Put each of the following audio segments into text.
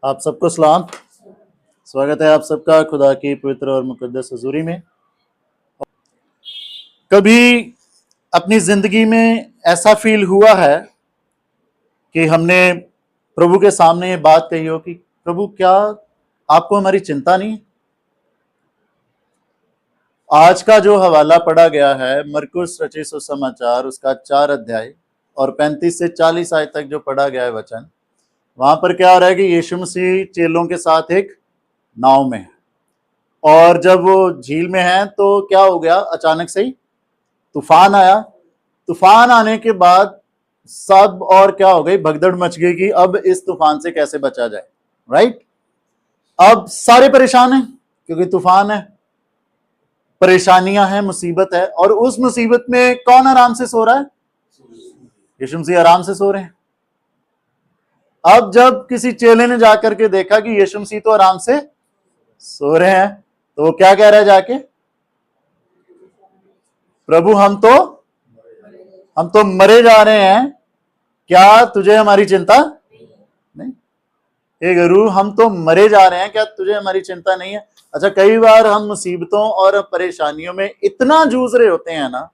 आप सबको सलाम। स्वागत है आप सबका खुदा की पवित्र और मुकद्दस हजूरी में। कभी अपनी जिंदगी में ऐसा फील हुआ है कि हमने प्रभु के सामने ये बात कही हो कि प्रभु क्या आपको हमारी चिंता नहीं? आज का जो हवाला पढ़ा गया है मरकुस रचित सुसमाचार उसका 4 अध्याय और 35 से 40 आयत तक जो पढ़ा गया है वचन, वहां पर क्या हो रहा है कि यीशु मसीह चेलों के साथ एक नाव में है और जब वो झील में है तो क्या हो गया, अचानक से ही तूफान आया। तूफान आने के बाद सब और क्या हो गई, भगदड़ मच गई कि अब इस तूफान से कैसे बचा जाए। राइट, अब सारे परेशान हैं क्योंकि तूफान है, परेशानियां हैं, मुसीबत है। और उस मुसीबत में कौन आराम से सो रहा है? यीशु मसीह आराम से सो रहे हैं। अब जब किसी चेले ने जाकर के देखा कि यीशु मसीह तो आराम से सो रहे हैं, तो वो क्या कह रहा है जाके, प्रभु हम तो मरे जा रहे हैं, क्या तुझे हमारी चिंता नहीं? हे गुरु, हम तो मरे जा रहे हैं, क्या तुझे हमारी चिंता नहीं है? अच्छा, कई बार हम मुसीबतों और परेशानियों में इतना जूझ रहे होते हैं ना,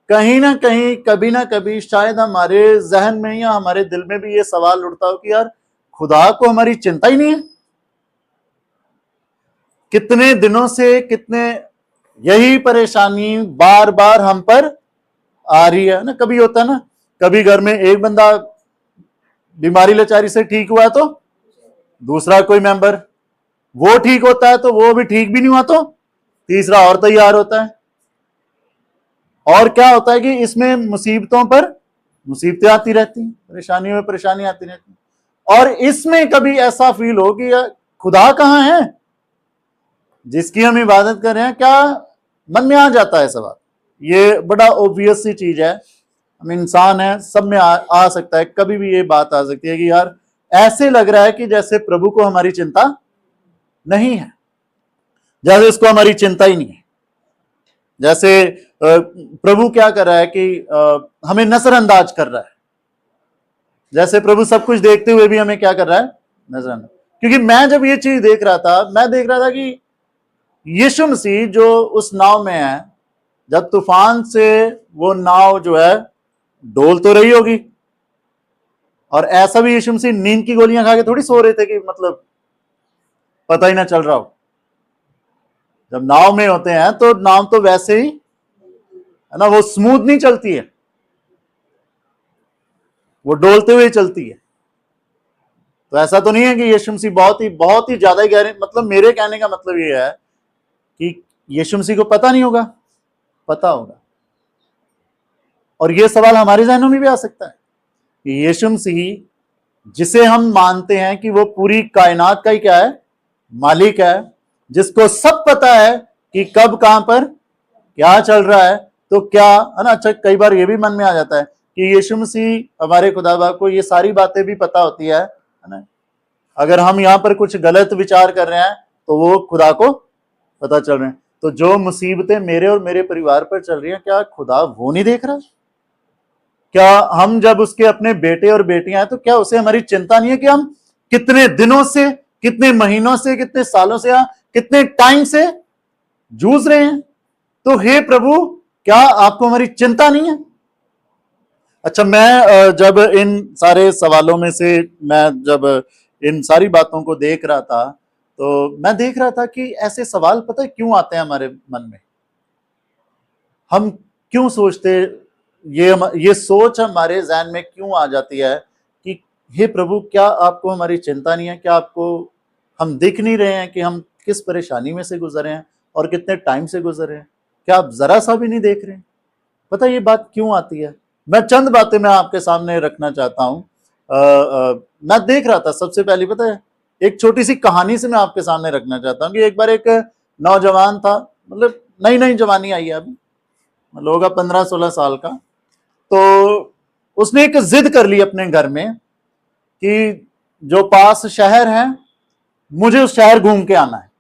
कहीं ना कहीं कभी ना कभी शायद हमारे जहन में या हमारे दिल में भी ये सवाल उठता हो कि यार खुदा को हमारी चिंता ही नहीं है। कितने दिनों से कितने यही परेशानी बार बार हम पर आ रही है ना। कभी होता है ना, कभी घर में एक बंदा बीमारी लाचारी से ठीक हुआ तो दूसरा कोई मेंबर, वो ठीक होता है तो वो भी ठीक भी नहीं हुआ तो तीसरा और तैयार होता है। और क्या होता है कि इसमें मुसीबतों पर मुसीबतें आती रहती हैं, परेशानियों में परेशानी आती रहती है। और इसमें कभी ऐसा फील हो कि यार खुदा कहाँ है जिसकी हम इबादत कर रहे हैं? क्या मन में आ जाता है सवाल। ये बड़ा ऑब्वियस सी चीज है, हम इंसान हैं, सब में आ सकता है, कभी भी ये बात आ सकती है कि यार ऐसे लग रहा है कि जैसे प्रभु को हमारी चिंता नहीं है, जैसे उसको हमारी चिंता ही नहीं है। जैसे प्रभु क्या कर रहा है कि हमें नजरअंदाज कर रहा है। जैसे प्रभु सब कुछ देखते हुए भी हमें क्या कर रहा है, नजरअंदाज। क्योंकि मैं जब ये चीज देख रहा था, मैं देख रहा था कि यीशु मसीह जो उस नाव में है, जब तूफान से वो नाव जो है डोल तो रही होगी, और ऐसा भी यीशु मसीह नींद की गोलियां खा के थोड़ी सो रहे थे कि मतलब पता ही ना चल रहा हो। जब नाव में होते हैं तो नाव तो वैसे ही है ना, वो स्मूथ नहीं चलती है, वो डोलते हुए चलती है। तो ऐसा तो नहीं है कि यीशु मसीह बहुत ही ज्यादा गहरे, मतलब मेरे कहने का मतलब ये है कि यीशु मसीह को पता नहीं होगा, पता होगा। और ये सवाल हमारे जहनों में भी आ सकता है कि यीशु मसीह जिसे हम मानते हैं कि वो पूरी कायनात का ही क्या है, मालिक है, जिसको सब पता है कि कब कहां पर क्या चल रहा है, तो क्या है ना। अच्छा, कई बार ये भी मन में आ जाता है कि यीशु मसीह हमारे खुदा को ये सारी बातें भी पता होती है ना। अगर हम यहां पर कुछ गलत विचार कर रहे हैं तो वो खुदा को पता चल रहे हैं। तो जो मुसीबतें मेरे और मेरे परिवार पर चल रही हैं, क्या खुदा वो नहीं देख रहा? क्या हम जब उसके अपने बेटे और बेटियां हैं तो क्या उसे हमारी चिंता नहीं है कि हम कितने दिनों से, कितने महीनों से, कितने सालों से या कितने टाइम से जूझ रहे हैं? तो हे प्रभु, क्या आपको हमारी चिंता नहीं है? अच्छा, मैं जब इन सारे सवालों में से मैं जब इन सारी बातों को देख रहा था, तो मैं देख रहा था कि ऐसे सवाल पता है क्यों आते हैं हमारे मन में। हम क्यों सोचते, ये सोच हमारे जहन में क्यों आ जाती है कि हे प्रभु, क्या आपको हमारी चिंता नहीं है? क्या आपको हम दिख नहीं रहे हैं कि हम किस परेशानी में से गुजरे हैं और कितने टाइम से गुजरे हैं? क्या आप जरा सा भी नहीं देख रहे हैं? पता है ये बात क्यों आती है? मैं चंद बातें मैं आपके सामने रखना चाहता हूं। मैं देख रहा था, सबसे पहले पता है, एक छोटी सी कहानी से मैं आपके सामने रखना चाहता हूं कि एक बार एक नौजवान था, मतलब नई नई जवानी आई है, अभी मतलब होगा 15-16 साल का। तो उसने एक जिद कर ली अपने घर में कि जो पास शहर है, मुझे उस शहर घूम के आना है।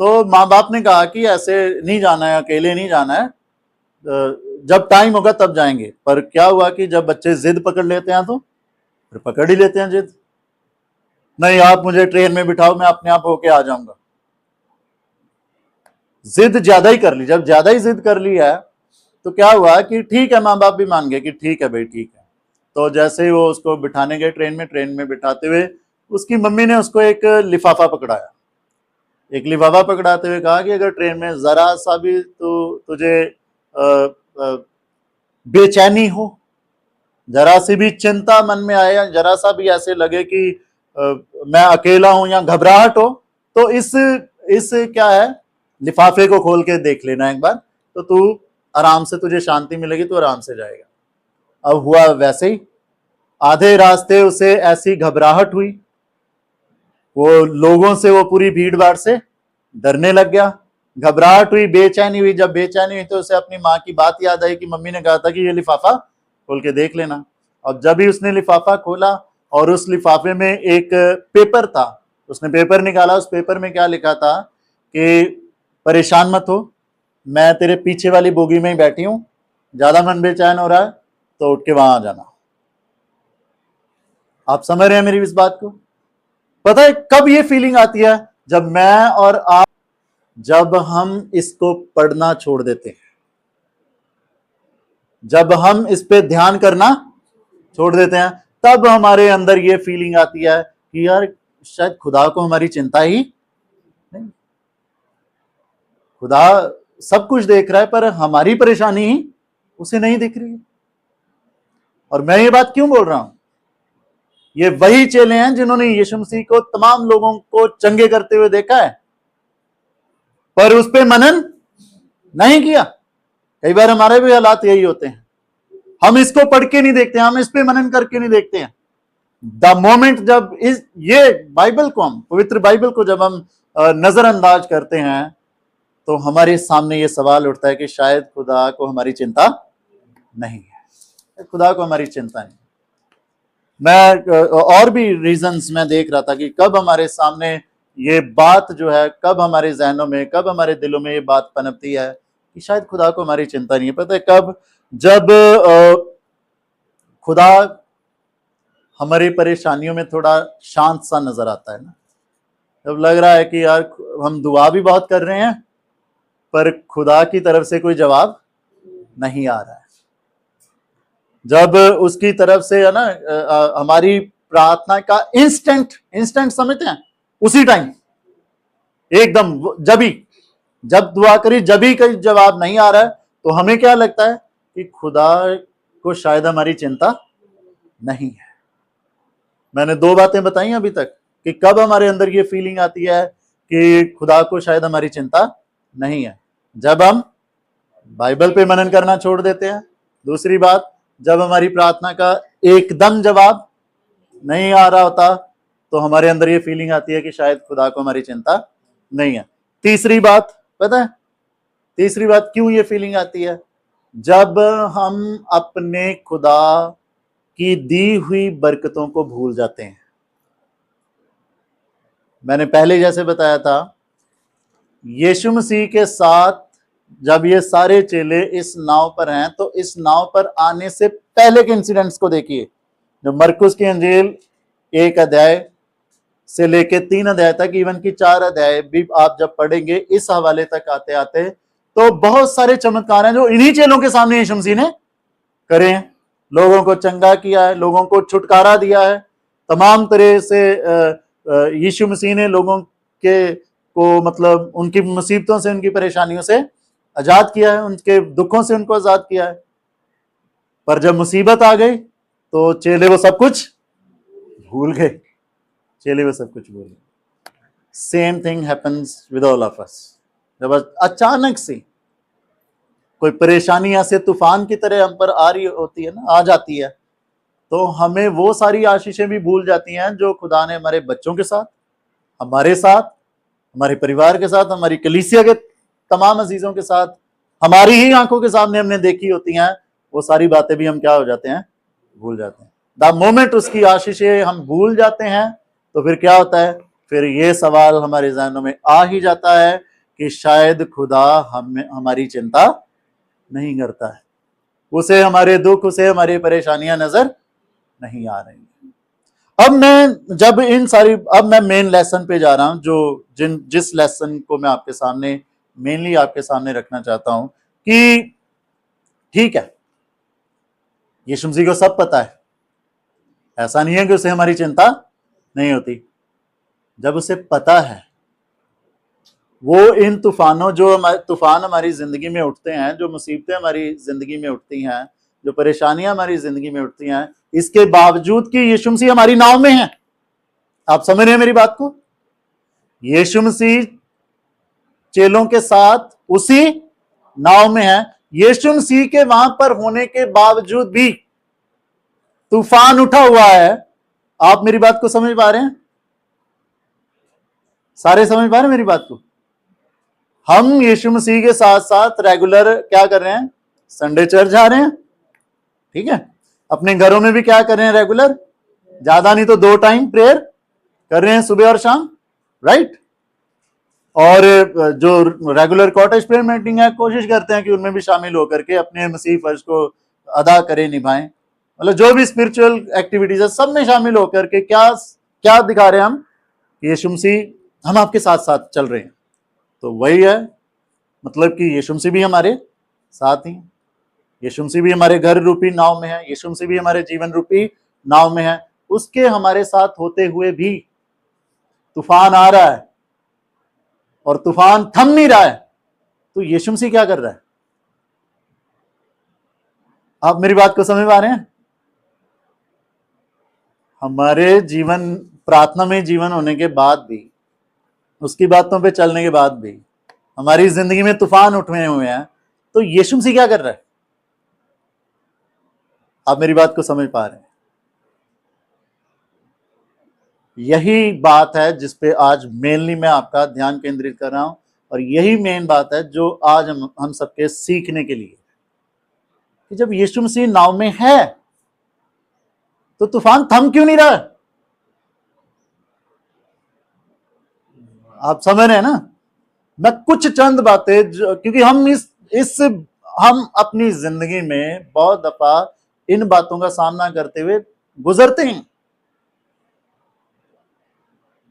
तो माँ बाप ने कहा कि ऐसे नहीं जाना है, अकेले नहीं जाना है, जब टाइम होगा तब जाएंगे। पर क्या हुआ कि जब बच्चे जिद पकड़ लेते हैं तो फिर पकड़ ही लेते हैं जिद। नहीं आप मुझे ट्रेन में बिठाओ, मैं अपने आप होके आ जाऊंगा। जिद ज्यादा ही कर ली। जब ज्यादा ही जिद कर ली है तो क्या हुआ कि ठीक है, माँ बाप भी मान गए कि ठीक है भाई ठीक है। तो जैसे ही वो उसको बिठाने गए ट्रेन में बिठाते हुए उसकी मम्मी ने उसको एक लिफाफा पकड़ाया। एक लिफाफा पकड़ाते हुए कहा कि अगर ट्रेन में जरा सा भी तुझे बेचैनी हो, जरा सी भी चिंता मन में आए, या जरा सा भी ऐसे लगे कि मैं अकेला हूं या घबराहट हो, तो इस क्या है, लिफाफे को खोल के देख लेना एक बार, तो तू आराम से, तुझे शांति मिलेगी, तो आराम से जाएगा। अब हुआ वैसे ही। आधे रास्ते उसे ऐसी घबराहट हुई, वो लोगों से, वो पूरी भीड़ भाड़ से डरने लग गया, घबराहट हुई, बेचैनी हुई। जब बेचैनी हुई तो उसे अपनी माँ की बात याद आई कि मम्मी ने कहा था कि ये लिफाफा खोल के देख लेना। और जब ही उसने लिफाफा खोला और उस लिफाफे में एक पेपर था, उसने पेपर निकाला। उस पेपर में क्या लिखा था कि परेशान मत हो, मैं तेरे पीछे वाली बोगी में ही बैठी हूं, ज्यादा मन बेचैन हो रहा है तो उठ के वहां आ जाना। आप समझ रहे हैं मेरी इस बात को? पता है कब ये फीलिंग आती है? जब मैं और आप, जब हम इसको पढ़ना छोड़ देते हैं, जब हम इस पे ध्यान करना छोड़ देते हैं, तब हमारे अंदर ये फीलिंग आती है कि यार शायद खुदा को हमारी चिंता ही नहीं। खुदा सब कुछ देख रहा है पर हमारी परेशानी ही उसे नहीं दिख रही है। और मैं ये बात क्यों बोल रहा हूं? ये वही चेले हैं जिन्होंने यीशु मसीह को तमाम लोगों को चंगे करते हुए देखा है, पर उस पर मनन नहीं किया। कई बार हमारे भी हालात यही होते हैं, हम इसको पढ़ के नहीं देखते, हम इस पे मनन करके नहीं देखते हैं। द मोमेंट जब ये बाइबल को, हम पवित्र बाइबल को जब हम नजरअंदाज करते हैं, तो हमारे सामने ये सवाल उठता है कि शायद खुदा को हमारी चिंता नहीं है। खुदा को हमारी चिंता नहीं। मैं और भी रीजंस मैं देख रहा था कि कब हमारे सामने ये बात जो है, कब हमारे जहनों में, कब हमारे दिलों में ये बात पनपती है कि शायद खुदा को हमारी चिंता नहीं है। पता है कब? जब खुदा हमारी परेशानियों में थोड़ा शांत सा नजर आता है ना, जब लग रहा है कि यार हम दुआ भी बहुत कर रहे हैं पर खुदा की तरफ से कोई जवाब नहीं आ रहा है, जब उसकी तरफ से है ना हमारी प्रार्थना का इंस्टेंट समझते हैं, उसी टाइम एकदम, जब दुआ करी जब ही कोई जवाब नहीं आ रहा है, तो हमें क्या लगता है कि खुदा को शायद हमारी चिंता नहीं है। मैंने दो बातें बताई अभी तक कि कब हमारे अंदर ये फीलिंग आती है कि खुदा को शायद हमारी चिंता नहीं है, जब हम बाइबल पे मनन करना छोड़ देते हैं। दूसरी बात, जब हमारी प्रार्थना का एकदम जवाब नहीं आ रहा होता, तो हमारे अंदर ये फीलिंग आती है कि शायद खुदा को हमारी चिंता नहीं है। तीसरी बात, पता है तीसरी बात क्यों ये फीलिंग आती है? जब हम अपने खुदा की दी हुई बरकतों को भूल जाते हैं। मैंने पहले जैसे बताया था, यीशु मसीह के साथ जब ये सारे चेले इस नाव पर हैं, तो इस नाव पर आने से पहले के इंसिडेंट्स को देखिए। जो मरकुस की अंजील 1 अध्याय से लेके 3 अध्याय तक, इवन की 4 अध्याय भी आप जब पढ़ेंगे इस हवाले तक आते आते, तो बहुत सारे चमत्कार हैं जो इन्हीं चेलों के सामने यीशु मसीह ने करे हैं। लोगों को चंगा किया है, लोगों को छुटकारा दिया है, तमाम तरह से यीशु मसीह ने लोगों के को मतलब उनकी मुसीबतों से, उनकी परेशानियों से आजाद किया है, उनके दुखों से उनको आजाद किया है। पर जब मुसीबत आ गई तो चेले वो सब कुछ भूल गए, चेले वो सब कुछ भूल गए। Same thing happens with all of us. जब अचानक से कोई परेशानी ऐसे तूफान की तरह हम पर आ रही होती है ना, आ जाती है, तो हमें वो सारी आशीषें भी भूल जाती हैं जो खुदा ने हमारे बच्चों के साथ, हमारे साथ, हमारे परिवार के साथ, हमारी कलीसिया के तमाम अजीजों के साथ, हमारी ही आंखों के सामने हमने देखी होती हैं। वो सारी बातें भी हम क्या हो जाते हैं? भूल जाते हैं। द मोमेंट उसकी आशीषें हम भूल जाते हैं, तो फिर क्या होता है? फिर ये सवाल हमारे जहनों में आ ही जाता है कि शायद खुदा हमारी चिंता नहीं करता है, उसे हमारे दुख, उसे हमारी परेशानियां नजर नहीं आ रही। अब मैं मेन लेसन पे जा रहा हूं, जिस लेसन को मैं आपके सामने मेनली आपके सामने रखना चाहता हूं कि ठीक है, यीशु मसीह को सब पता है, ऐसा नहीं है कि उसे हमारी चिंता नहीं होती। जब उसे पता है, वो इन तूफानों तूफान हमारी जिंदगी में उठते हैं, जो मुसीबतें हमारी जिंदगी में उठती हैं, जो परेशानियां हमारी जिंदगी में उठती हैं, इसके बावजूद कि यीशु मसीह हमारी नाव में है। आप समझ रहे हैं मेरी बात को? यीशु मसीह चेलों के साथ उसी नाव में है। यीशु मसीह के वहां पर होने के बावजूद भी तूफान उठा हुआ है। आप मेरी बात को समझ पा रहे हैं? सारे समझ पा रहे हैं मेरी बात को? हम यीशु मसीह के साथ साथ रेगुलर क्या कर रहे हैं? संडे चर्च जा रहे हैं, ठीक है। अपने घरों में भी क्या कर रहे हैं? रेगुलर, ज्यादा नहीं तो 2 टाइम प्रेयर कर रहे हैं, सुबह और शाम, राइट। और जो रेगुलर कॉटेज प्रेयर मीटिंग है, कोशिश करते हैं कि उनमें भी शामिल होकर के अपने मसीह फर्ज को अदा करें, निभाएं। मतलब जो भी स्पिरिचुअल एक्टिविटीज है, सब में शामिल होकर के क्या क्या दिखा रहे हैं हम? यीशु मसीह हम आपके साथ साथ चल रहे हैं। तो वही है, मतलब कि यीशु मसीह भी हमारे साथ ही, यीशु मसीह भी हमारे घर रूपी नाव में है, यीशु मसीह भी हमारे जीवन रूपी नाव में है। उसके हमारे साथ होते हुए भी तूफान आ रहा है और तूफान थम नहीं रहा है, तो यीशु मसीह क्या कर रहा है? आप मेरी बात को समझ पा रहे हैं? हमारे जीवन, प्रार्थना में जीवन होने के बाद भी, उसकी बातों पे चलने के बाद भी हमारी जिंदगी में तूफान उठे हुए हैं, तो यीशु मसीह क्या कर रहा है? आप मेरी बात को समझ पा रहे हैं? यही बात है जिस पे आज मेनली मैं आपका ध्यान केंद्रित कर रहा हूं, और यही मेन बात है जो आज हम सबके सीखने के लिए, कि जब यीशु मसीह नाव में है तो तूफान थम क्यों नहीं रहा है? आप समझ रहे हैं ना? मैं कुछ चंद बातें, क्योंकि हम अपनी जिंदगी में बहुत दफा इन बातों का सामना करते हुए गुजरते हैं,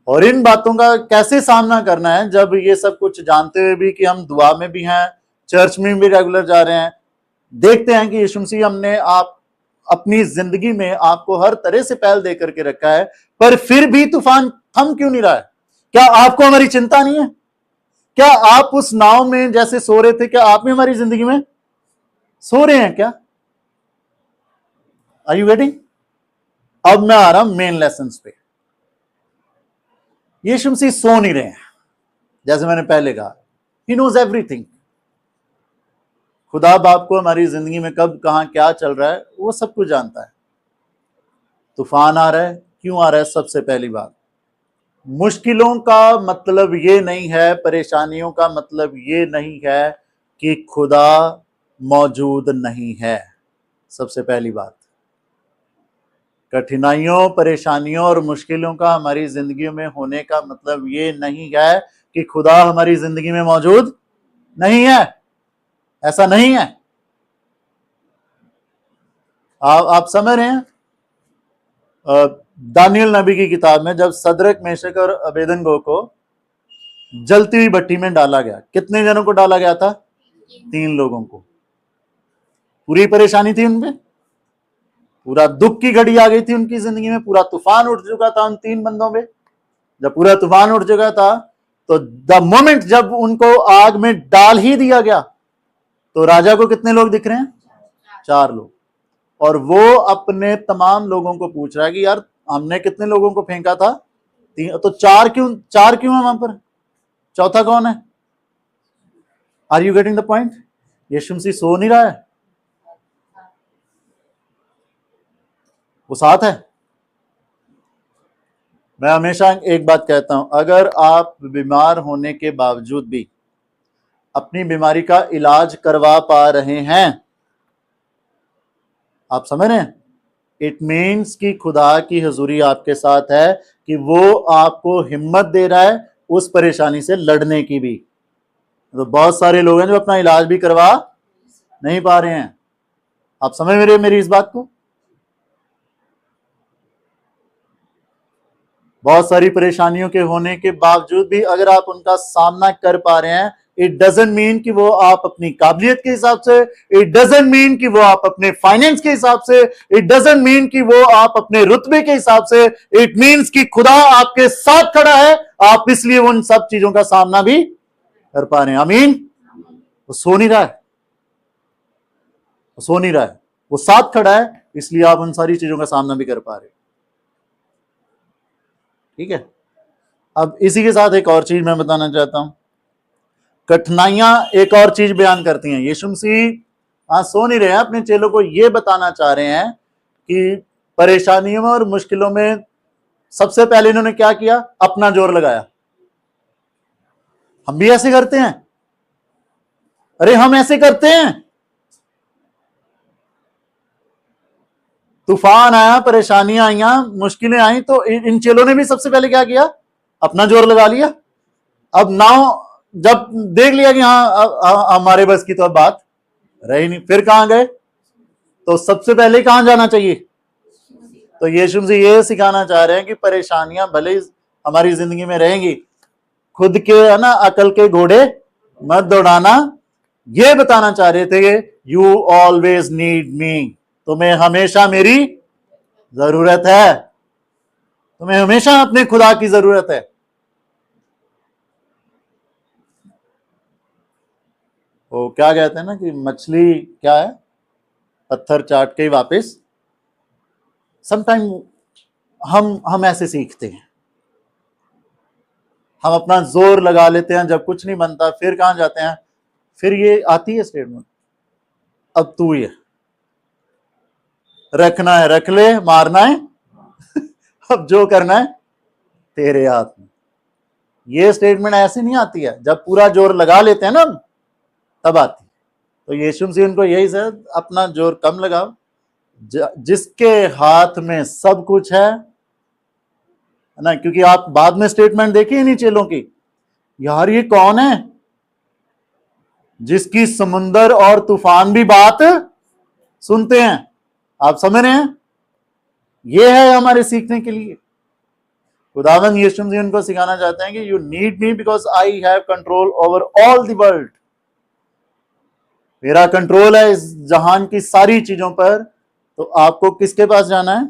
और इन बातों का कैसे सामना करना है, जब ये सब कुछ जानते हुए भी कि हम दुआ में भी हैं, चर्च में भी रेगुलर जा रहे हैं, देखते हैं कि यीशु मसीह हमने आप अपनी जिंदगी में आपको हर तरह से पहल दे करके रखा है, पर फिर भी तूफान थम क्यों नहीं रहा है? क्या आपको हमारी चिंता नहीं है? क्या आप उस नाव में जैसे सो रहे थे, क्या आप भी हमारी जिंदगी में सो रहे हैं क्या? Are you getting? अब मैं आ रहा हूं मेन लेसन पे। यीशु मसीह सो नहीं रहे हैं, जैसे मैंने पहले कहा, ही नोज एवरीथिंग। खुदा बाप को हमारी जिंदगी में कब कहां क्या चल रहा है वो सब कुछ जानता है। तूफान आ रहा है, क्यों आ रहा है? सबसे पहली बात, मुश्किलों का मतलब ये नहीं है, परेशानियों का मतलब ये नहीं है कि खुदा मौजूद नहीं है। सबसे पहली बात, कठिनाइयों, परेशानियों और मुश्किलों का हमारी जिंदगी में होने का मतलब ये नहीं है कि खुदा हमारी जिंदगी में मौजूद नहीं है। ऐसा नहीं है। आप समझ रहे हैं? दानियल नबी की किताब में जब सदरक, मेशक और अबेदनगो को जलती हुई भट्टी में डाला गया, कितने जनों को डाला गया था? 3 लोगों को। पूरी परेशानी थी उनपे, पूरा दुख की घड़ी आ गई थी उनकी जिंदगी में, पूरा तूफान उठ चुका था उन 3 बंदों पे। जब पूरा तूफान उठ चुका था, तो द मोमेंट जब उनको आग में डाल ही दिया गया, तो राजा को कितने लोग दिख रहे हैं? 4 लोग। और वो अपने तमाम लोगों को पूछ रहा है कि यार हमने कितने लोगों को फेंका था? 3। तो 4 क्यों है वहां पर? चौथा कौन है? Are you getting the point? यीशु मसीह सो नहीं रहा है, वो साथ है। मैं हमेशा एक बात कहता हूं, अगर आप बीमार होने के बावजूद भी अपनी बीमारी का इलाज करवा पा रहे हैं, आप समझ रहे हैं, इट मीन्स कि खुदा की हुजूरी आपके साथ है, कि वो आपको हिम्मत दे रहा है उस परेशानी से लड़ने की भी। तो बहुत सारे लोग हैं जो अपना इलाज भी करवा नहीं पा रहे हैं। आप समझ मेरी इस बात को? बहुत सारी परेशानियों के होने के बावजूद भी अगर आप उनका सामना कर पा रहे हैं, इट डजंट मीन कि वो आप अपनी काबिलियत के हिसाब से, इट डजंट मीन कि वो आप अपने फाइनेंस के हिसाब से, इट डजंट मीन कि वो आप अपने रुतबे के हिसाब से, इट मीन्स कि खुदा आपके साथ खड़ा है, आप इसलिए उन सब चीजों का सामना भी कर पा रहे हैं। आमीन। वो सो नहीं रहा है, वो सो नहीं रहा है, वो साथ खड़ा है, इसलिए आप उन सारी चीजों का सामना भी कर पा रहे हैं। ठीक है। अब इसी के साथ एक और चीज मैं बताना चाहता हूं। कठिनाइयां एक और चीज बयान करती हैं। यीशु मसीह सो नहीं रहे हैं, अपने चेलों को यह बताना चाह रहे हैं कि परेशानियों में और मुश्किलों में सबसे पहले इन्होंने क्या किया? अपना जोर लगाया। हम भी ऐसे करते हैं। अरे हम ऐसे करते हैं। तूफान आया, परेशानियां आईया, मुश्किलें आई, तो इन चेलों ने भी सबसे पहले क्या किया? अपना जोर लगा लिया। अब नाव जब देख लिया कि हाँ हमारे बस की तो अब बात रही नहीं, फिर कहां गए? तो सबसे पहले कहां जाना चाहिए? तो यीशु मसीह ये सिखाना चाह रहे हैं कि परेशानियां भले ही हमारी जिंदगी में रहेंगी, खुद के है ना अकल के घोड़े मत दौड़ाना। ये बताना चाह रहे थे, यू ऑलवेज नीड मी, तुम्हें हमेशा मेरी जरूरत है, तुम्हें हमेशा अपने खुदा की जरूरत है। वो क्या कहते हैं ना कि मछली क्या है, पत्थर चाट के वापस। समटाइम हम ऐसे सीखते हैं, हम अपना जोर लगा लेते हैं, जब कुछ नहीं बनता फिर कहां जाते हैं? फिर ये आती है स्टेटमेंट, अब तू ये रखना है रख ले, मारना है अब जो करना है तेरे हाथ में। ये स्टेटमेंट ऐसे नहीं आती है, जब पूरा जोर लगा लेते हैं ना तब आती है। तो यीशु मसीह उनको यही से, अपना जोर कम लगाओ, जिसके हाथ में सब कुछ है ना। क्योंकि आप बाद में स्टेटमेंट देखिए इन चेलों की, यार ये कौन है जिसकी समुंदर और तूफान भी बात सुनते हैं। आप समझ रहे हैं? ये है हमारे सीखने के लिए। खुदावंद यीशु मसीह उनको सिखाना चाहते हैं कि you need me because I have control over all the world. मेरा कंट्रोल है इस जहान की सारी चीजों पर। तो आपको किसके पास जाना है?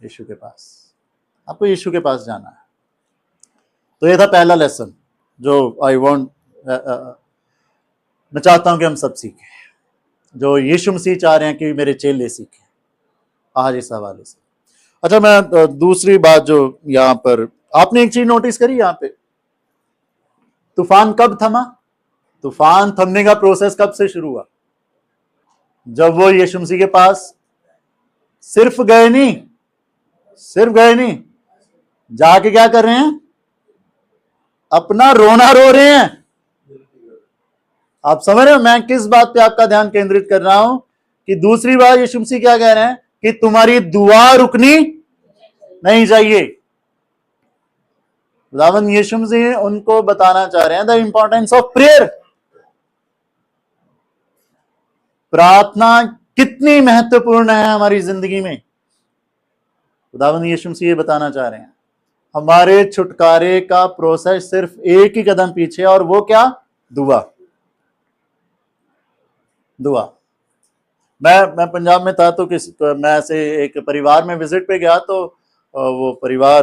यीशु के पास। आपको यीशु के पास जाना है। तो ये था पहला लेसन जो आई वांट, मैं चाहता हूं कि हम सब सीखें, जो यीशु मसीह चाह रहे हैं कि मेरे चेले सीखें आज इस हवाले से। अच्छा, मैं दूसरी बात जो यहां पर आपने एक चीज नोटिस करी, यहां पे तूफान कब थमा? तूफान थमने का प्रोसेस कब से शुरू हुआ? जब वो यीशु मसीह के पास सिर्फ गए नहीं, जाके क्या कर रहे हैं? अपना रोना रो रहे हैं। आप समझ रहे हो मैं किस बात पे आपका ध्यान केंद्रित कर रहा हूं? कि दूसरी बात यीशु मसीह क्या कह रहे हैं कि तुम्हारी दुआ रुकनी नहीं चाहिए। खुदावंद यीशु मसीह उनको बताना चाह रहे हैं द इंपॉर्टेंस ऑफ प्रेयर। प्रार्थना कितनी महत्वपूर्ण है हमारी जिंदगी में। खुदावंद यीशु मसीह ये बताना चाह रहे हैं हमारे छुटकारे का प्रोसेस सिर्फ एक ही कदम पीछे, और वो क्या? दुआ। मैं पंजाब में था, तो मैं ऐसे एक परिवार में विजिट पे गया, तो वो परिवार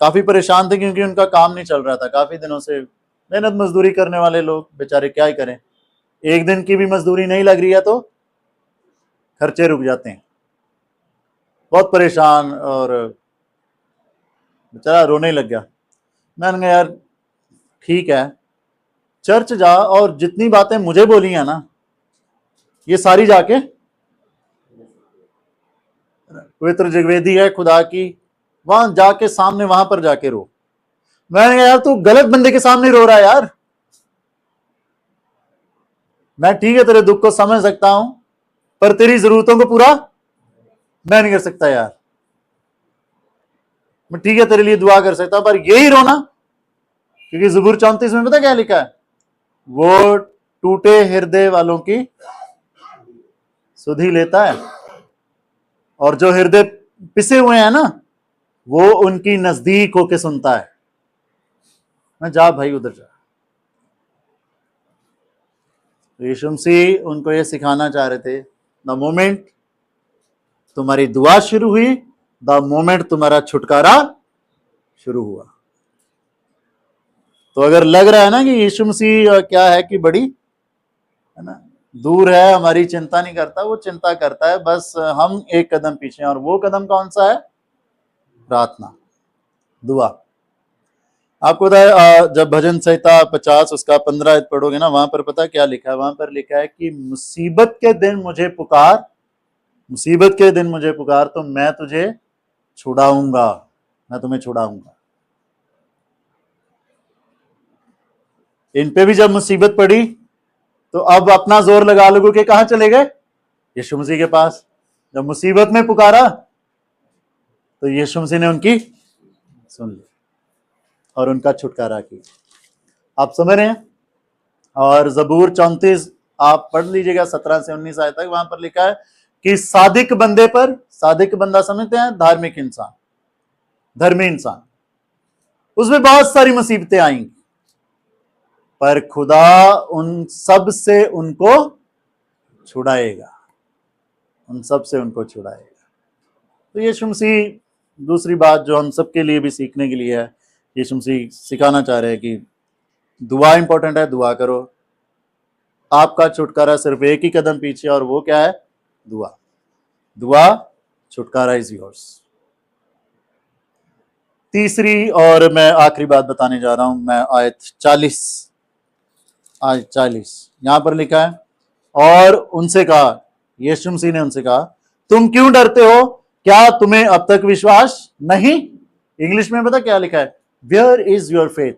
काफी परेशान थे क्योंकि उनका काम नहीं चल रहा था। काफी दिनों से मेहनत मजदूरी करने वाले लोग बेचारे क्या ही करें, एक दिन की भी मजदूरी नहीं लग रही है तो खर्चे रुक जाते हैं। बहुत परेशान, और बेचारा रोने लग गया। मैंने कहा यार ठीक है, चर्च जा और जितनी बातें मुझे बोली है ना ये सारी जाके, पवित्र जगवेदी है खुदा की, वहां जाके सामने वहां पर जाके रो। मैंने कहा यार तू गलत बंदे के सामने रो रहा है यार। मैं ठीक है तेरे दुख को समझ सकता हूं, पर तेरी जरूरतों को पूरा मैं नहीं कर सकता यार। मैं ठीक है तेरे लिए दुआ कर सकता हूं, पर यही रोना, क्योंकि ज़बूर 34 में पता क्या लिखा है? वो टूटे हृदय वालों की सुधि लेता है, और जो हृदय पिसे हुए हैं ना वो उनकी नजदीक होके सुनता है। मैं जा भाई उधर जा। तो यीशु मसीह उनको ये सिखाना चाह रहे थे, द मोमेंट तुम्हारी दुआ शुरू हुई, द मोमेंट तुम्हारा छुटकारा शुरू हुआ। तो अगर लग रहा है ना कि यीशु मसीह क्या है कि बड़ी है ना, दूर है, हमारी चिंता नहीं करता, वो चिंता करता है, बस हम एक कदम पीछे हैं। और वो कदम कौन सा है? प्रार्थना, दुआ। आपको पता है जब भजन संहिता 50 उसका 15 पढ़ोगे ना, वहां पर पता क्या लिखा है? वहां पर लिखा है कि मुसीबत के दिन मुझे पुकार, मुसीबत के दिन मुझे पुकार तो मैं तुझे छुड़ाऊंगा, मैं तुम्हें छुड़ाऊंगा। इन पे भी जब मुसीबत पड़ी तो अब अपना जोर लगा लोगों के कहां चले गए? यीशु मसीह के पास। जब मुसीबत में पुकारा तो यीशु मसीह ने उनकी सुन ली और उनका छुटकारा किया। आप समझ रहे हैं? और जबूर 34 आप पढ़ लीजिएगा 17 से 19 आयत तक। वहां पर लिखा है कि सादिक बंदे पर, सादिक बंदा समझते हैं? धार्मिक इंसान, धर्मी इंसान, उसमें बहुत सारी मुसीबतें आएंगी, पर खुदा उन सब से उनको छुड़ाएगा, उन सब से उनको छुड़ाएगा। तो यीशु मसीह, दूसरी बात जो हम सबके लिए भी सीखने के लिए है, यीशु मसीह सिखाना चाह रहे हैं कि दुआ इंपॉर्टेंट है, दुआ करो। आपका छुटकारा सिर्फ एक ही कदम पीछे, और वो क्या है? दुआ। दुआ, छुटकारा इज योर्स। तीसरी और मैं आखिरी बात बताने जा रहा हूं, मैं आयत 40 यहां पर लिखा है, और उनसे कहा, यीशु मसीह ने उनसे कहा, तुम क्यों डरते हो? क्या तुम्हें अब तक विश्वास नहीं? इंग्लिश में पता क्या लिखा है? Where is your faith?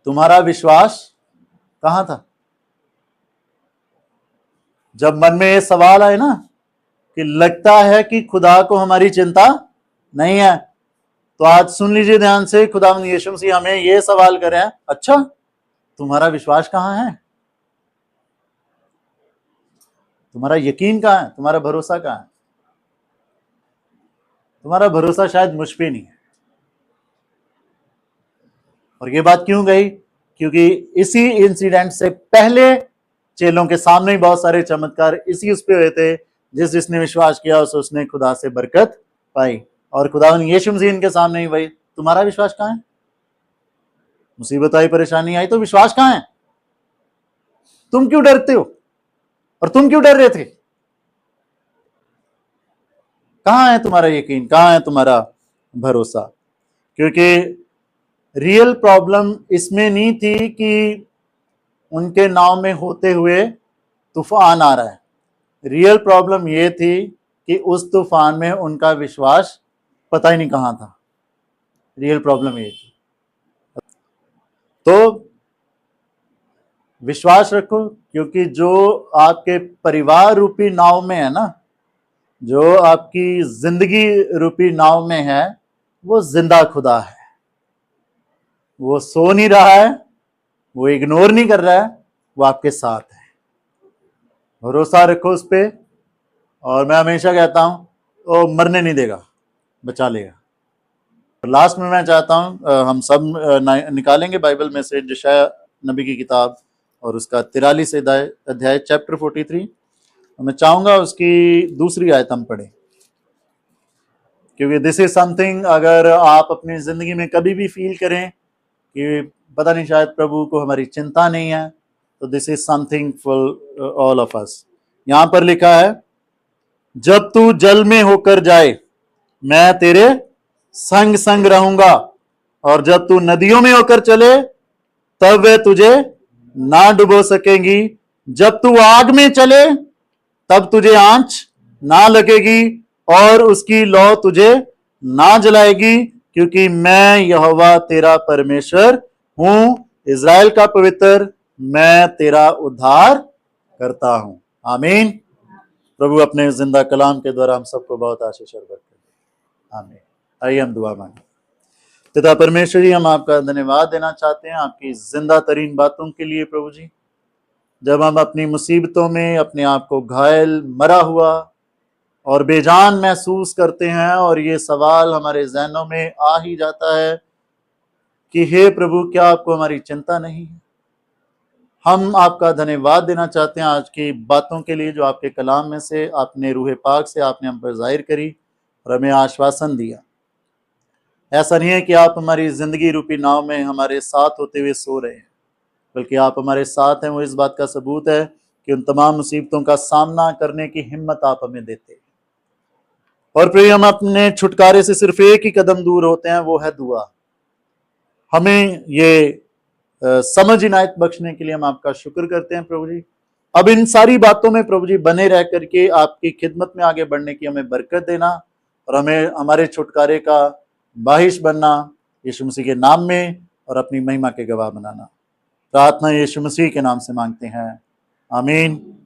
तुम्हारा विश्वास कहां था? जब मन में ये सवाल आए ना कि लगता है कि खुदा को हमारी चिंता नहीं है, तो आज सुन लीजिए ध्यान से, खुदा यीशु मसीह हमें ये सवाल कर रहे हैं, अच्छा तुम्हारा विश्वास कहां है? तुम्हारा यकीन कहां है? तुम्हारा भरोसा कहां है? तुम्हारा भरोसा शायद मुझ पे नहीं है। और ये बात क्यों गई? क्योंकि इसी इंसिडेंट से पहले चेलों के सामने ही बहुत सारे चमत्कार इसी उस पे हुए थे। जिसने विश्वास किया उसने खुदा से बरकत पाई। और खुदा यीशु मसीह इनके सामने ही वही, तुम्हारा विश्वास कहां है? मुसीबत आई, परेशानी आई, तो विश्वास कहां है? तुम क्यों डरते हो? और तुम क्यों डर रहे थे? कहां है तुम्हारा यकीन? कहां है तुम्हारा भरोसा? क्योंकि रियल प्रॉब्लम इसमें नहीं थी कि उनके नाव में होते हुए तूफान आ रहा है। रियल प्रॉब्लम ये थी कि उस तूफान में उनका विश्वास पता ही नहीं कहां था। रियल प्रॉब्लम ये थी। तो विश्वास रखो, क्योंकि जो आपके परिवार रूपी नाव में है ना, जो आपकी जिंदगी रूपी नाव में है, वो जिंदा खुदा है। वो सो नहीं रहा है, वो इग्नोर नहीं कर रहा है, वो आपके साथ है। भरोसा रखो उस पर। और मैं हमेशा कहता हूं, वो मरने नहीं देगा, बचा लेगा। लास्ट में मैं चाहता हूं हम सब निकालेंगे बाइबल में से यशायाह नबी की किताब और उसका 43 अध्याय चैप्टर 43। मैं चाहूंगा उसकी दूसरी आयत हम पढ़ें, क्योंकि दिस इज समथिंग, अगर आप अपनी जिंदगी में कभी भी फील करें कि पता नहीं शायद प्रभु को हमारी चिंता नहीं है, तो this is something for all of us. यहां पर लिखा है, जब तू जल में होकर जाए मैं तेरे संग संग रहूंगा, और जब तू नदियों में होकर चले तब वे तुझे ना डुबो सकेंगी। जब तू आग में चले तब तुझे आंच ना लगेगी और उसकी लौ तुझे ना जलाएगी, क्योंकि मैं यहोवा तेरा परमेश्वर हूं, इज़राइल का पवित्र, मैं तेरा उद्धार करता हूं। आमीन। प्रभु अपने जिंदा कलाम के द्वारा हम सबको बहुत आशीष और बरकत दे। आमीन। आइए हम दुआ मांगे। पिता परमेश्वर जी, हम आपका धन्यवाद देना चाहते हैं आपकी जिंदा तरीन बातों के लिए। प्रभु जी, जब हम अपनी मुसीबतों में अपने आप को घायल, मरा हुआ और बेजान महसूस करते हैं, और ये सवाल हमारे जहनों में आ ही जाता है कि हे प्रभु, क्या आपको हमारी चिंता नहीं है। हम आपका धन्यवाद देना चाहते हैं आज की बातों के लिए जो आपके कलाम में से आपने रूह पाक से आपने हम पर जाहिर करी और हमें आश्वासन दिया। ऐसा नहीं है कि आप हमारी जिंदगी रूपी नाव में हमारे साथ होते हुए सो रहे हैं, बल्कि आप हमारे साथ हैं। वो इस बात का सबूत है कि उन तमाम मुसीबतों का सामना करने की हिम्मत आप हमें देते हैं। और फिर हम अपने छुटकारे से सिर्फ एक ही कदम दूर होते हैं, वो है दुआ। हमें ये समझ इनायत बख्शने के लिए हम आपका शुक्र करते हैं प्रभु जी। अब इन सारी बातों में प्रभु जी बने रह करके आपकी खिदमत में आगे बढ़ने की हमें बरकत देना, और हमें हमारे छुटकारे का बाहिश बनना यीशु मसीह के नाम में, और अपनी महिमा के गवाह बनाना। प्रार्थना यीशु मसीह के नाम से मांगते हैं, आमीन।